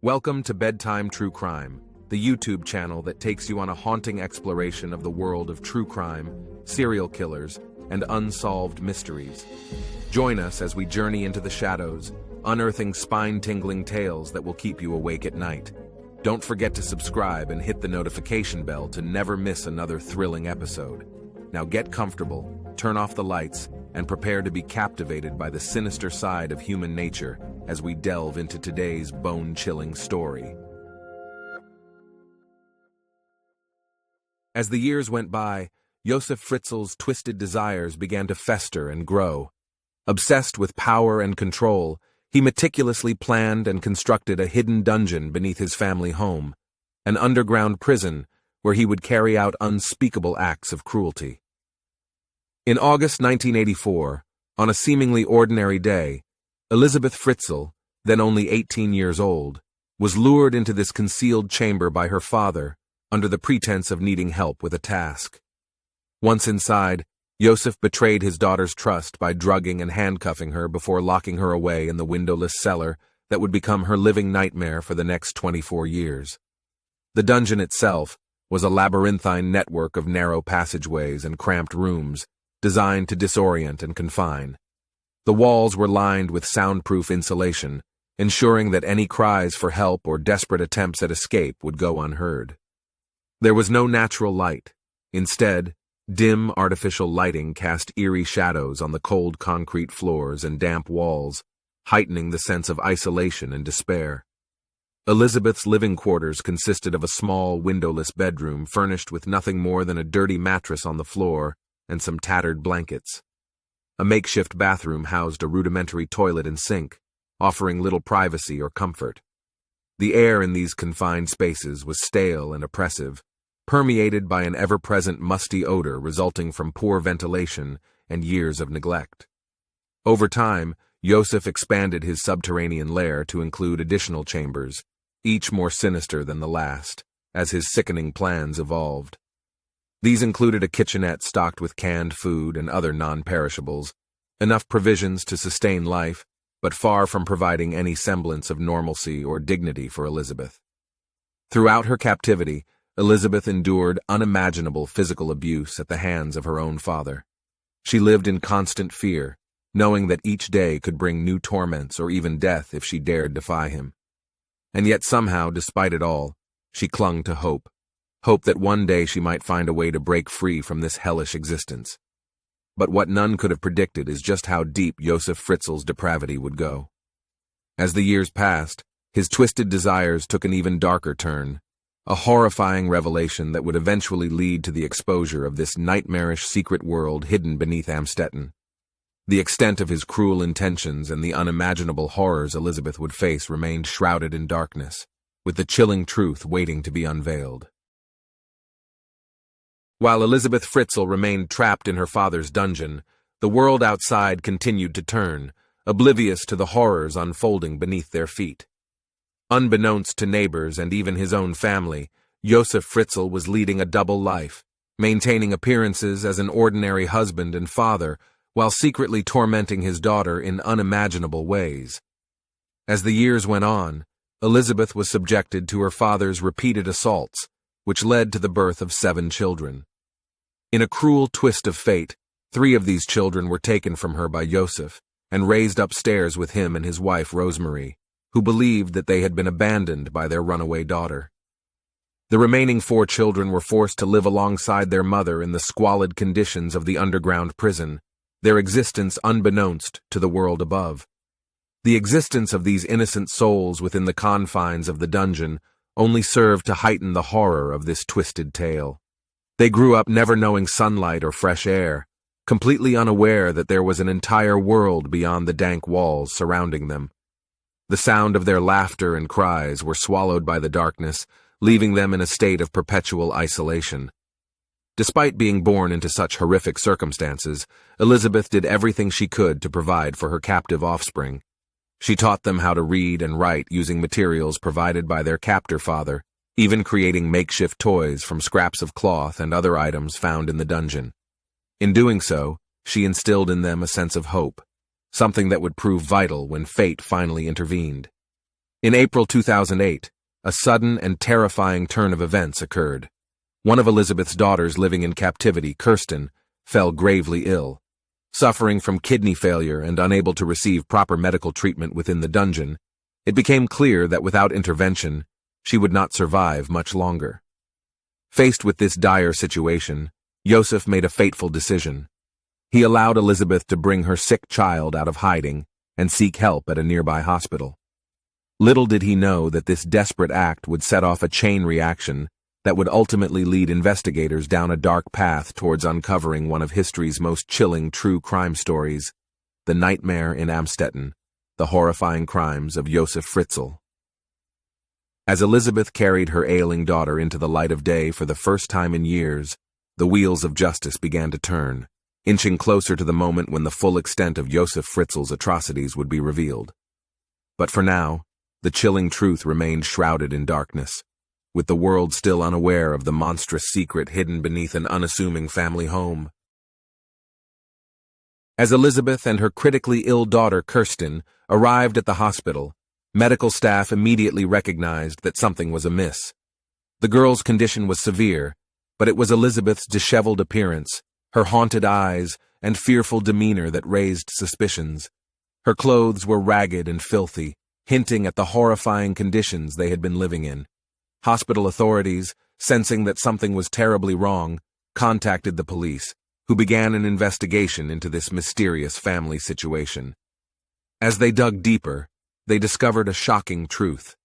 Welcome to Bedtime True Crime, the YouTube channel that takes you on a haunting exploration of the world of true crime, serial killers, and unsolved mysteries. Join us as we journey into the shadows, unearthing spine-tingling tales that will keep you awake at night. Don't forget to subscribe and hit the notification bell to never miss another thrilling episode. Now get comfortable, turn off the lights, and prepare to be captivated by the sinister side of human nature as we delve into today's bone-chilling story. As the years went by, Josef Fritzl's twisted desires began to fester and grow. Obsessed with power and control, he meticulously planned and constructed a hidden dungeon beneath his family home, an underground prison where he would carry out unspeakable acts of cruelty. In August 1984, on a seemingly ordinary day, Elisabeth Fritzl, then only 18 years old, was lured into this concealed chamber by her father under the pretense of needing help with a task. Once inside, Josef betrayed his daughter's trust by drugging and handcuffing her before locking her away in the windowless cellar that would become her living nightmare for the next 24 years. The dungeon itself was a labyrinthine network of narrow passageways and cramped rooms, designed to disorient and confine. The walls were lined with soundproof insulation, ensuring that any cries for help or desperate attempts at escape would go unheard. There was no natural light. Instead, dim artificial lighting cast eerie shadows on the cold concrete floors and damp walls, heightening the sense of isolation and despair. Elisabeth's living quarters consisted of a small, windowless bedroom furnished with nothing more than a dirty mattress on the floor and some tattered blankets. A makeshift bathroom housed a rudimentary toilet and sink, offering little privacy or comfort. The air in these confined spaces was stale and oppressive, permeated by an ever-present musty odor resulting from poor ventilation and years of neglect. Over time, Josef expanded his subterranean lair to include additional chambers, each more sinister than the last, as his sickening plans evolved. These included a kitchenette stocked with canned food and other non-perishables, enough provisions to sustain life, but far from providing any semblance of normalcy or dignity for Elisabeth. Throughout her captivity, Elisabeth endured unimaginable physical abuse at the hands of her own father. She lived in constant fear, knowing that each day could bring new torments or even death if she dared defy him. And yet somehow, despite it all, she clung to hope that one day she might find a way to break free from this hellish existence. But what none could have predicted is just how deep Josef Fritzl's depravity would go. As the years passed, his twisted desires took an even darker turn, a horrifying revelation that would eventually lead to the exposure of this nightmarish secret world hidden beneath Amstetten. The extent of his cruel intentions and the unimaginable horrors Elisabeth would face remained shrouded in darkness, with the chilling truth waiting to be unveiled. While Elisabeth Fritzl remained trapped in her father's dungeon, the world outside continued to turn, oblivious to the horrors unfolding beneath their feet. Unbeknownst to neighbors and even his own family, Josef Fritzl was leading a double life, maintaining appearances as an ordinary husband and father while secretly tormenting his daughter in unimaginable ways. As the years went on, Elisabeth was subjected to her father's repeated assaults, which led to the birth of 7 children. In a cruel twist of fate, 3 of these children were taken from her by Josef and raised upstairs with him and his wife Rosemary, who believed that they had been abandoned by their runaway daughter. The remaining 4 children were forced to live alongside their mother in the squalid conditions of the underground prison, their existence unbeknownst to the world above. The existence of these innocent souls within the confines of the dungeon only served to heighten the horror of this twisted tale. They grew up never knowing sunlight or fresh air, completely unaware that there was an entire world beyond the dank walls surrounding them. The sound of their laughter and cries were swallowed by the darkness, leaving them in a state of perpetual isolation. Despite being born into such horrific circumstances, Elisabeth did everything she could to provide for her captive offspring. She taught them how to read and write using materials provided by their captor father, even creating makeshift toys from scraps of cloth and other items found in the dungeon. In doing so, she instilled in them a sense of hope, something that would prove vital when fate finally intervened. In April 2008, a sudden and terrifying turn of events occurred. One of Elisabeth's daughters living in captivity, Kirsten, fell gravely ill. Suffering from kidney failure and unable to receive proper medical treatment within the dungeon, it became clear that without intervention, she would not survive much longer. Faced with this dire situation, Josef made a fateful decision. He allowed Elisabeth to bring her sick child out of hiding and seek help at a nearby hospital. Little did he know that this desperate act would set off a chain reaction that would ultimately lead investigators down a dark path towards uncovering one of history's most chilling true crime stories, The Nightmare in Amstetten, the horrifying crimes of Josef Fritzl. As Elisabeth carried her ailing daughter into the light of day for the first time in years, the wheels of justice began to turn, inching closer to the moment when the full extent of Josef Fritzl's atrocities would be revealed. But for now, the chilling truth remained shrouded in darkness, with the world still unaware of the monstrous secret hidden beneath an unassuming family home. As Elisabeth and her critically ill daughter Kirsten arrived at the hospital, medical staff immediately recognized that something was amiss. The girl's condition was severe, but it was Elisabeth's disheveled appearance, her haunted eyes, and fearful demeanor that raised suspicions. Her clothes were ragged and filthy, hinting at the horrifying conditions they had been living in. Hospital authorities, sensing that something was terribly wrong, contacted the police, who began an investigation into this mysterious family situation. As they dug deeper, they discovered a shocking truth.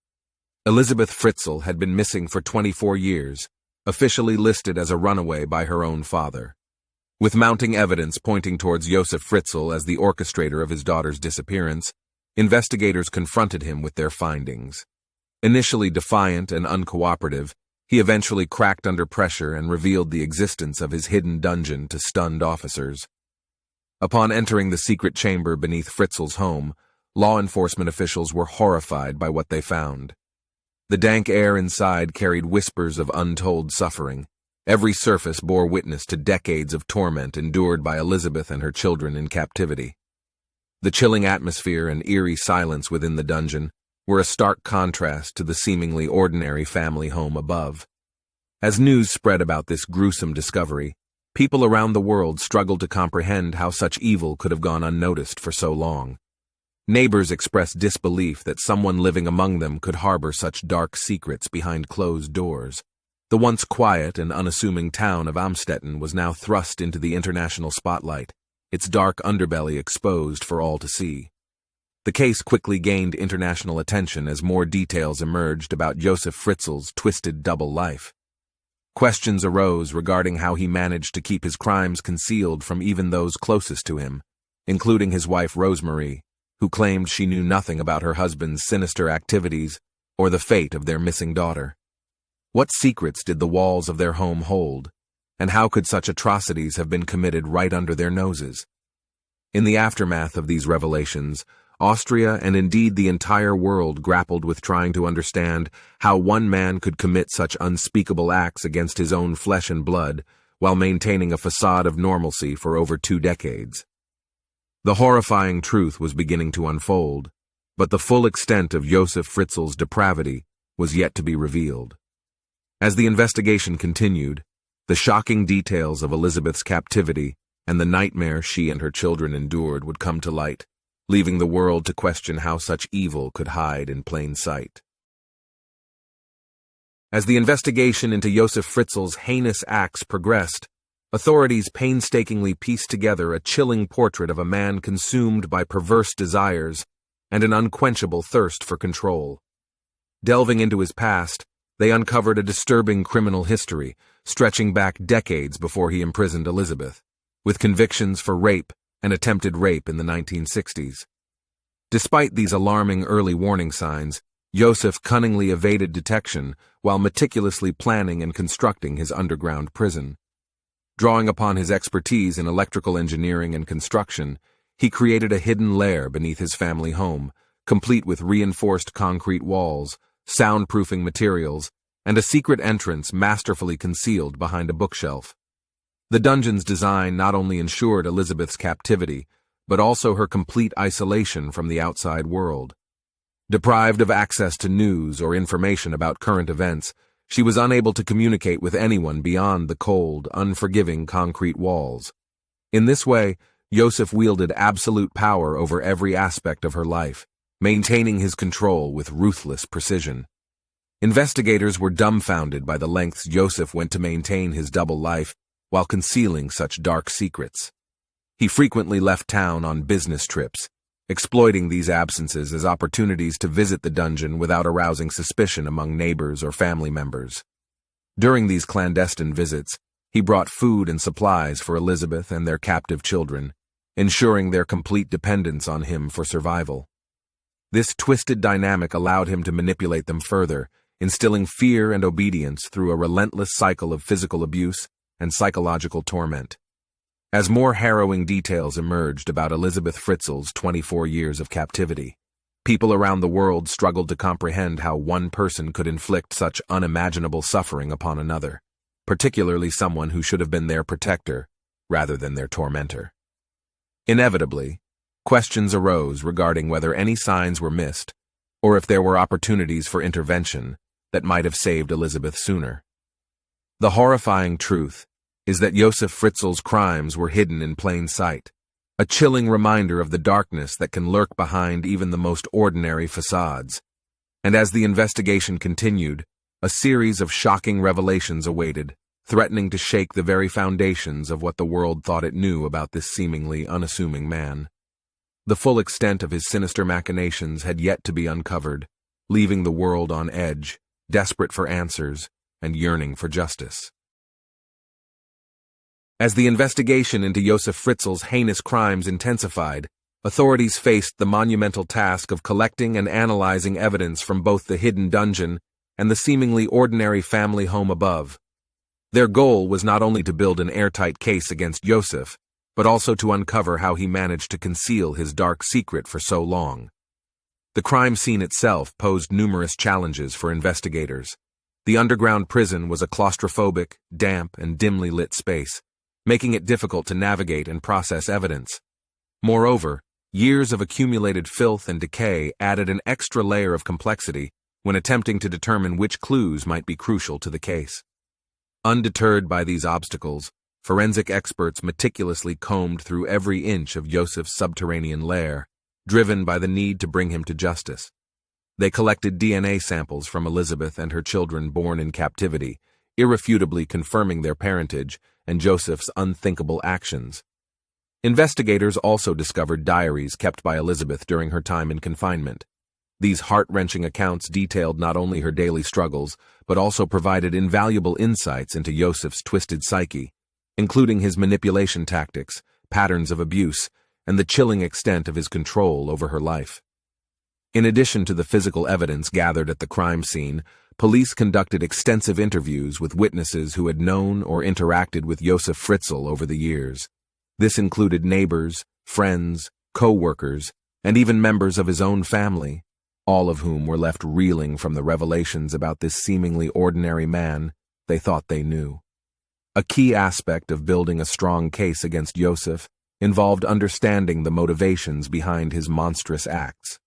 Elisabeth Fritzl had been missing for 24 years, officially listed as a runaway by her own father. With mounting evidence pointing towards Josef Fritzl as the orchestrator of his daughter's disappearance, investigators confronted him with their findings. Initially defiant and uncooperative, he eventually cracked under pressure and revealed the existence of his hidden dungeon to stunned officers. Upon entering the secret chamber beneath Fritzl's home, law enforcement officials were horrified by what they found. The dank air inside carried whispers of untold suffering. Every surface bore witness to decades of torment endured by Elisabeth and her children in captivity. The chilling atmosphere and eerie silence within the dungeon were a stark contrast to the seemingly ordinary family home above. As news spread about this gruesome discovery, people around the world struggled to comprehend how such evil could have gone unnoticed for so long. Neighbors expressed disbelief that someone living among them could harbor such dark secrets behind closed doors. The once quiet and unassuming town of Amstetten was now thrust into the international spotlight, its dark underbelly exposed for all to see. The case quickly gained international attention as more details emerged about Josef Fritzl's twisted double life. Questions arose regarding how he managed to keep his crimes concealed from even those closest to him, including his wife Rosemary, who claimed she knew nothing about her husband's sinister activities or the fate of their missing daughter. What secrets did the walls of their home hold, and how could such atrocities have been committed right under their noses? In the aftermath of these revelations, Austria and indeed the entire world grappled with trying to understand how one man could commit such unspeakable acts against his own flesh and blood while maintaining a facade of normalcy for over 2 decades. The horrifying truth was beginning to unfold, but the full extent of Josef Fritzl's depravity was yet to be revealed. As the investigation continued, the shocking details of Elisabeth's captivity and the nightmare she and her children endured would come to light, leaving the world to question how such evil could hide in plain sight. As the investigation into Josef Fritzl's heinous acts progressed, authorities painstakingly pieced together a chilling portrait of a man consumed by perverse desires and an unquenchable thirst for control. Delving into his past, they uncovered a disturbing criminal history stretching back decades before he imprisoned Elisabeth, with convictions for rape and attempted rape in the 1960s. Despite these alarming early warning signs, Josef cunningly evaded detection while meticulously planning and constructing his underground prison. Drawing upon his expertise in electrical engineering and construction, he created a hidden lair beneath his family home, complete with reinforced concrete walls, soundproofing materials, and a secret entrance masterfully concealed behind a bookshelf. The dungeon's design not only ensured Elisabeth's captivity, but also her complete isolation from the outside world. Deprived of access to news or information about current events, she was unable to communicate with anyone beyond the cold, unforgiving concrete walls. In this way, Josef wielded absolute power over every aspect of her life, maintaining his control with ruthless precision. Investigators were dumbfounded by the lengths Josef went to maintain his double life while concealing such dark secrets. He frequently left town on business trips, exploiting these absences as opportunities to visit the dungeon without arousing suspicion among neighbors or family members. During these clandestine visits, he brought food and supplies for Elisabeth and their captive children, ensuring their complete dependence on him for survival. This twisted dynamic allowed him to manipulate them further, instilling fear and obedience through a relentless cycle of physical abuse and psychological torment. As more harrowing details emerged about Elisabeth Fritzl's 24 years of captivity, people around the world struggled to comprehend how one person could inflict such unimaginable suffering upon another, particularly someone who should have been their protector rather than their tormentor. Inevitably, questions arose regarding whether any signs were missed or if there were opportunities for intervention that might have saved Elisabeth sooner. The horrifying truth is that Josef Fritzl's crimes were hidden in plain sight, a chilling reminder of the darkness that can lurk behind even the most ordinary facades. And as the investigation continued, a series of shocking revelations awaited, threatening to shake the very foundations of what the world thought it knew about this seemingly unassuming man. The full extent of his sinister machinations had yet to be uncovered, leaving the world on edge, desperate for answers and yearning for justice. As the investigation into Josef Fritzl's heinous crimes intensified, authorities faced the monumental task of collecting and analyzing evidence from both the hidden dungeon and the seemingly ordinary family home above. Their goal was not only to build an airtight case against Josef, but also to uncover how he managed to conceal his dark secret for so long. The crime scene itself posed numerous challenges for investigators. The underground prison was a claustrophobic, damp, and dimly lit space, making it difficult to navigate and process evidence. Moreover, years of accumulated filth and decay added an extra layer of complexity when attempting to determine which clues might be crucial to the case. Undeterred by these obstacles, forensic experts meticulously combed through every inch of Josef's subterranean lair, driven by the need to bring him to justice. They collected DNA samples from Elisabeth and her children born in captivity, irrefutably confirming their parentage and Josef's unthinkable actions. Investigators also discovered diaries kept by Elisabeth during her time in confinement. These heart-wrenching accounts detailed not only her daily struggles, but also provided invaluable insights into Josef's twisted psyche, including his manipulation tactics, patterns of abuse, and the chilling extent of his control over her life. In addition to the physical evidence gathered at the crime scene, police conducted extensive interviews with witnesses who had known or interacted with Josef Fritzl over the years. This included neighbors, friends, co-workers, and even members of his own family, all of whom were left reeling from the revelations about this seemingly ordinary man they thought they knew. A key aspect of building a strong case against Josef involved understanding the motivations behind his monstrous acts.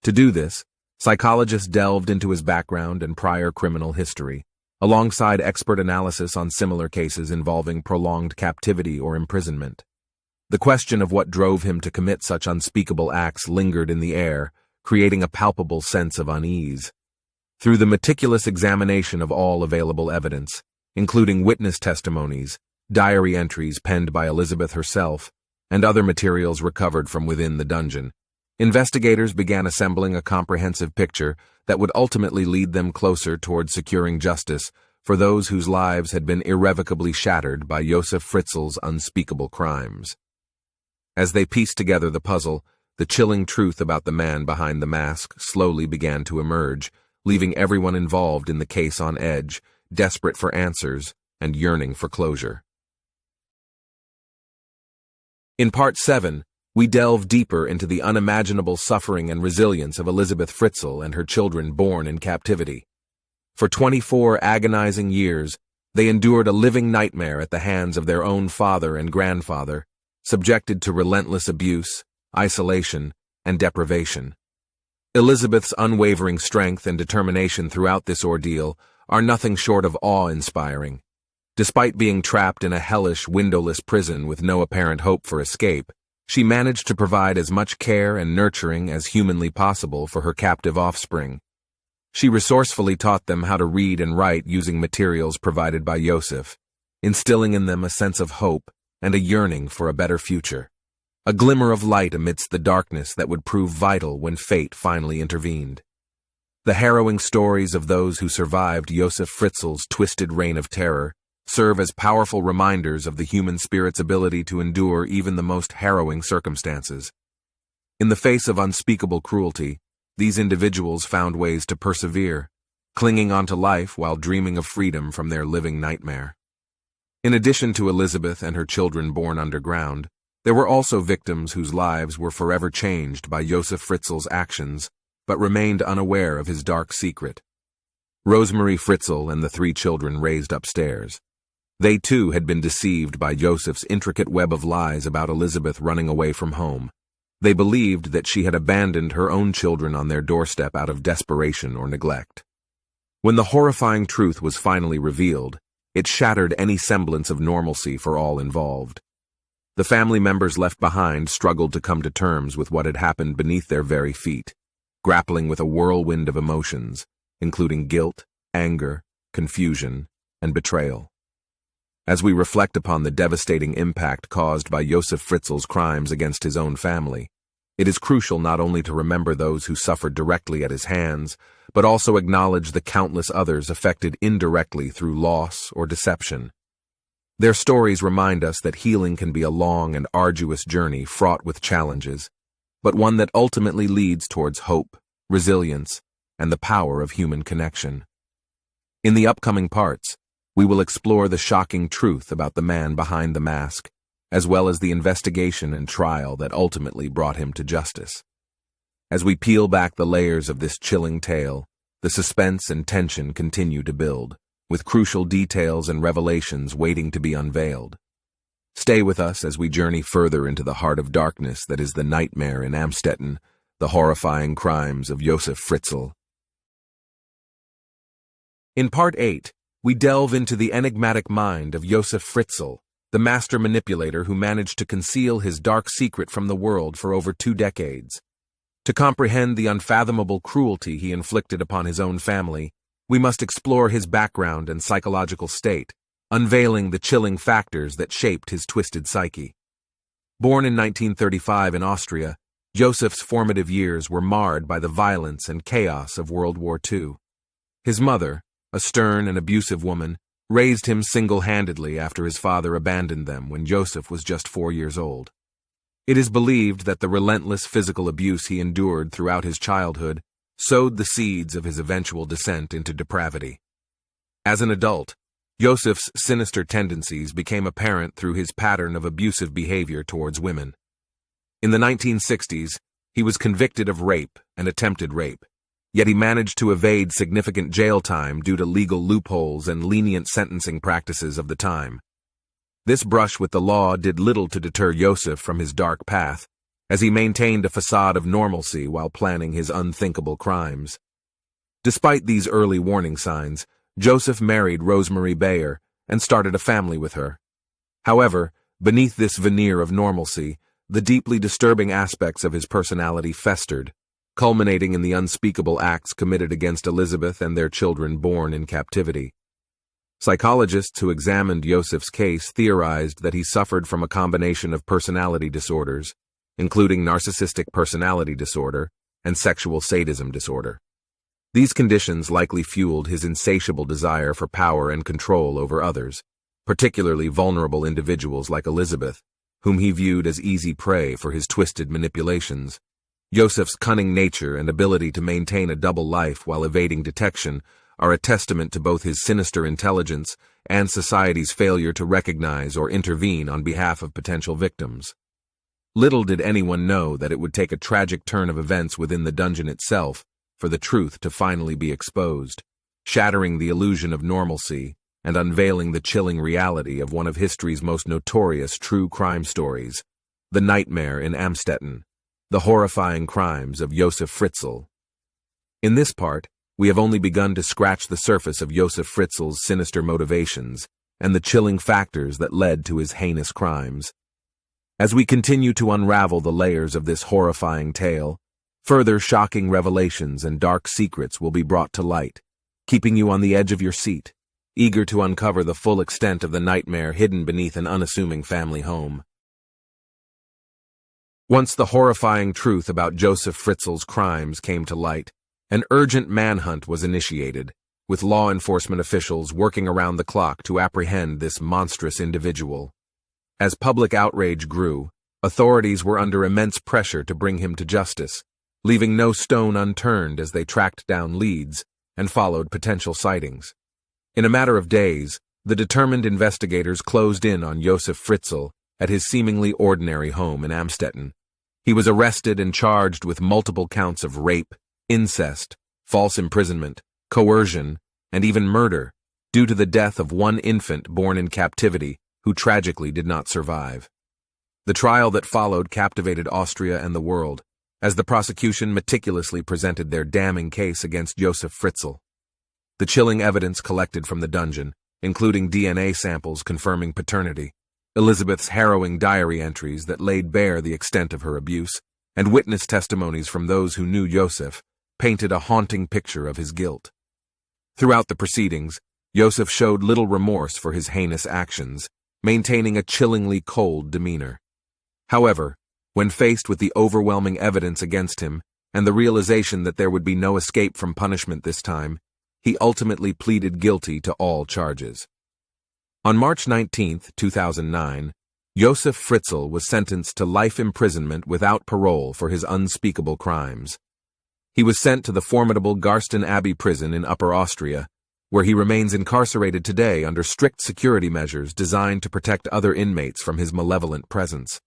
To do this, psychologists delved into his background and prior criminal history, alongside expert analysis on similar cases involving prolonged captivity or imprisonment. The question of what drove him to commit such unspeakable acts lingered in the air, creating a palpable sense of unease. Through the meticulous examination of all available evidence, including witness testimonies, diary entries penned by Elisabeth herself, and other materials recovered from within the dungeon, investigators began assembling a comprehensive picture that would ultimately lead them closer toward securing justice for those whose lives had been irrevocably shattered by Josef Fritzl's unspeakable crimes. As they pieced together the puzzle, the chilling truth about the man behind the mask slowly began to emerge, leaving everyone involved in the case on edge, desperate for answers and yearning for closure. In Part 7, we delve deeper into the unimaginable suffering and resilience of Elisabeth Fritzl and her children born in captivity. For 24 agonizing years, they endured a living nightmare at the hands of their own father and grandfather, subjected to relentless abuse, isolation, and deprivation. Elisabeth's unwavering strength and determination throughout this ordeal are nothing short of awe-inspiring. Despite being trapped in a hellish, windowless prison with no apparent hope for escape, she managed to provide as much care and nurturing as humanly possible for her captive offspring. She resourcefully taught them how to read and write using materials provided by Josef, instilling in them a sense of hope and a yearning for a better future. A glimmer of light amidst the darkness that would prove vital when fate finally intervened. The harrowing stories of those who survived Josef Fritzl's twisted reign of terror serve as powerful reminders of the human spirit's ability to endure even the most harrowing circumstances. In the face of unspeakable cruelty, these individuals found ways to persevere, clinging onto life while dreaming of freedom from their living nightmare. In addition to Elisabeth and her children born underground, there were also victims whose lives were forever changed by Josef Fritzl's actions, but remained unaware of his dark secret. Rosemary Fritzl and the 3 children raised upstairs. They too had been deceived by Josef's intricate web of lies about Elisabeth running away from home. They believed that she had abandoned her own children on their doorstep out of desperation or neglect. When the horrifying truth was finally revealed, it shattered any semblance of normalcy for all involved. The family members left behind struggled to come to terms with what had happened beneath their very feet, grappling with a whirlwind of emotions, including guilt, anger, confusion, and betrayal. As we reflect upon the devastating impact caused by Josef Fritzl's crimes against his own family, it is crucial not only to remember those who suffered directly at his hands, but also acknowledge the countless others affected indirectly through loss or deception. Their stories remind us that healing can be a long and arduous journey fraught with challenges, but one that ultimately leads towards hope, resilience, and the power of human connection. In the upcoming parts, we will explore the shocking truth about the man behind the mask, as well as the investigation and trial that ultimately brought him to justice. As we peel back the layers of this chilling tale, the suspense and tension continue to build, with crucial details and revelations waiting to be unveiled. Stay with us as we journey further into the heart of darkness that is the nightmare in Amstetten, the horrifying crimes of Josef Fritzl. In Part 8, we delve into the enigmatic mind of Josef Fritzl, the master manipulator who managed to conceal his dark secret from the world for over 2 decades. To comprehend the unfathomable cruelty he inflicted upon his own family, we must explore his background and psychological state, unveiling the chilling factors that shaped his twisted psyche. Born in 1935 in Austria, Josef's formative years were marred by the violence and chaos of World War II. His mother, a stern and abusive woman, raised him single-handedly after his father abandoned them when Josef was just 4 years old. It is believed that the relentless physical abuse he endured throughout his childhood sowed the seeds of his eventual descent into depravity. As an adult, Josef's sinister tendencies became apparent through his pattern of abusive behavior towards women. In the 1960s, he was convicted of rape and attempted rape, yet he managed to evade significant jail time due to legal loopholes and lenient sentencing practices of the time. This brush with the law did little to deter Josef from his dark path, as he maintained a facade of normalcy while planning his unthinkable crimes. Despite these early warning signs, Josef married Rosemary Bayer and started a family with her. However, beneath this veneer of normalcy, the deeply disturbing aspects of his personality festered, culminating in the unspeakable acts committed against Elisabeth and their children born in captivity. Psychologists who examined Josef's case theorized that he suffered from a combination of personality disorders, including narcissistic personality disorder and sexual sadism disorder. These conditions likely fueled his insatiable desire for power and control over others, particularly vulnerable individuals like Elisabeth, whom he viewed as easy prey for his twisted manipulations. Josef's cunning nature and ability to maintain a double life while evading detection are a testament to both his sinister intelligence and society's failure to recognize or intervene on behalf of potential victims. Little did anyone know that it would take a tragic turn of events within the dungeon itself for the truth to finally be exposed, shattering the illusion of normalcy and unveiling the chilling reality of one of history's most notorious true crime stories, the nightmare in Amstetten, the horrifying crimes of Josef Fritzl. In this part, we have only begun to scratch the surface of Josef Fritzl's sinister motivations and the chilling factors that led to his heinous crimes. As we continue to unravel the layers of this horrifying tale, further shocking revelations and dark secrets will be brought to light, keeping you on the edge of your seat, eager to uncover the full extent of the nightmare hidden beneath an unassuming family home. Once the horrifying truth about Josef Fritzl's crimes came to light, an urgent manhunt was initiated, with law enforcement officials working around the clock to apprehend this monstrous individual. As public outrage grew, authorities were under immense pressure to bring him to justice, leaving no stone unturned as they tracked down leads and followed potential sightings. In a matter of days, the determined investigators closed in on Josef Fritzl at his seemingly ordinary home in Amstetten. He was arrested and charged with multiple counts of rape, incest, false imprisonment, coercion, and even murder, due to the death of one infant born in captivity who tragically did not survive. The trial that followed captivated Austria and the world, as the prosecution meticulously presented their damning case against Josef Fritzl. The chilling evidence collected from the dungeon, including DNA samples confirming paternity, Elisabeth's harrowing diary entries that laid bare the extent of her abuse, and witness testimonies from those who knew Josef, painted a haunting picture of his guilt. Throughout the proceedings, Josef showed little remorse for his heinous actions, maintaining a chillingly cold demeanor. However, when faced with the overwhelming evidence against him and the realization that there would be no escape from punishment this time, he ultimately pleaded guilty to all charges. On March 19, 2009, Josef Fritzl was sentenced to life imprisonment without parole for his unspeakable crimes. He was sent to the formidable Garsten Abbey prison in Upper Austria, where he remains incarcerated today under strict security measures designed to protect other inmates from his malevolent presence.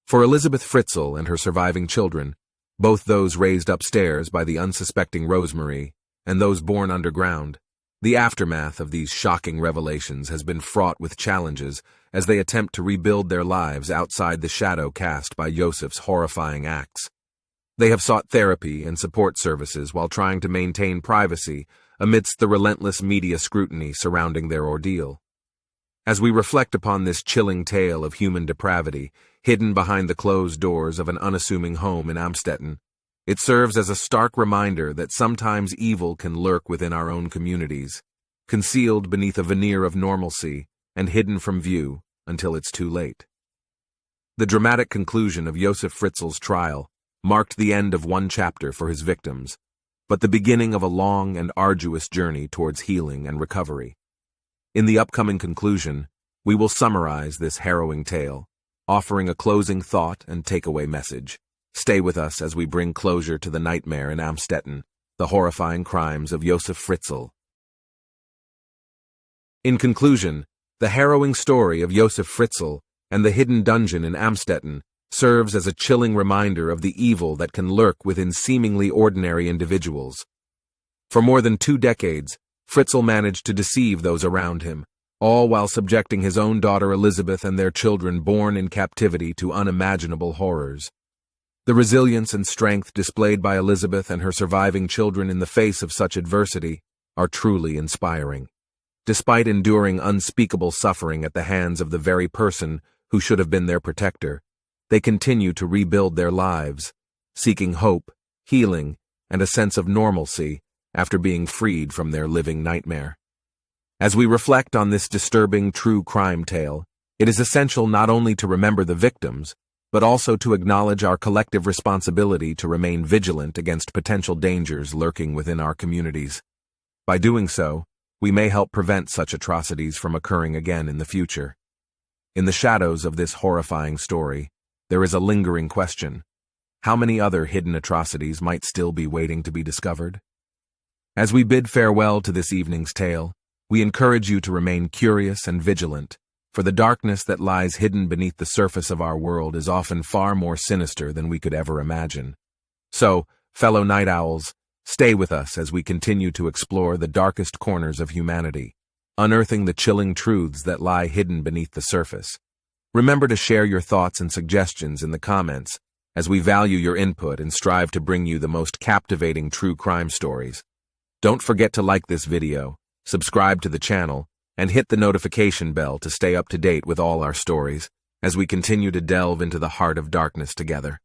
For Elisabeth Fritzl and her surviving children, both those raised upstairs by the unsuspecting Rosemary and those born underground, the aftermath of these shocking revelations has been fraught with challenges as they attempt to rebuild their lives outside the shadow cast by Josef's horrifying acts. They have sought therapy and support services while trying to maintain privacy amidst the relentless media scrutiny surrounding their ordeal. As we reflect upon this chilling tale of human depravity, hidden behind the closed doors of an unassuming home in Amstetten, it serves as a stark reminder that sometimes evil can lurk within our own communities, concealed beneath a veneer of normalcy and hidden from view until it's too late. The dramatic conclusion of Josef Fritzl's trial marked the end of one chapter for his victims, but the beginning of a long and arduous journey towards healing and recovery. In the upcoming conclusion, we will summarize this harrowing tale, offering a closing thought and takeaway message. Stay with us as we bring closure to the nightmare in Amstetten, the horrifying crimes of Josef Fritzl. In conclusion, the harrowing story of Josef Fritzl and the hidden dungeon in Amstetten serves as a chilling reminder of the evil that can lurk within seemingly ordinary individuals. For more than 2 decades, Fritzl managed to deceive those around him, all while subjecting his own daughter Elisabeth and their children born in captivity to unimaginable horrors. The resilience and strength displayed by Elisabeth and her surviving children in the face of such adversity are truly inspiring. Despite enduring unspeakable suffering at the hands of the very person who should have been their protector, they continue to rebuild their lives, seeking hope, healing, and a sense of normalcy after being freed from their living nightmare. As we reflect on this disturbing true crime tale, it is essential not only to remember the victims, but also to acknowledge our collective responsibility to remain vigilant against potential dangers lurking within our communities. By doing so, we may help prevent such atrocities from occurring again in the future. In the shadows of this horrifying story, there is a lingering question. How many other hidden atrocities might still be waiting to be discovered? As we bid farewell to this evening's tale, we encourage you to remain curious and vigilant, for the darkness that lies hidden beneath the surface of our world is often far more sinister than we could ever imagine. So, fellow night owls, stay with us as we continue to explore the darkest corners of humanity, unearthing the chilling truths that lie hidden beneath the surface. Remember to share your thoughts and suggestions in the comments, as we value your input and strive to bring you the most captivating true crime stories. Don't forget to like this video, subscribe to the channel, and hit the notification bell to stay up to date with all our stories, as we continue to delve into the heart of darkness together.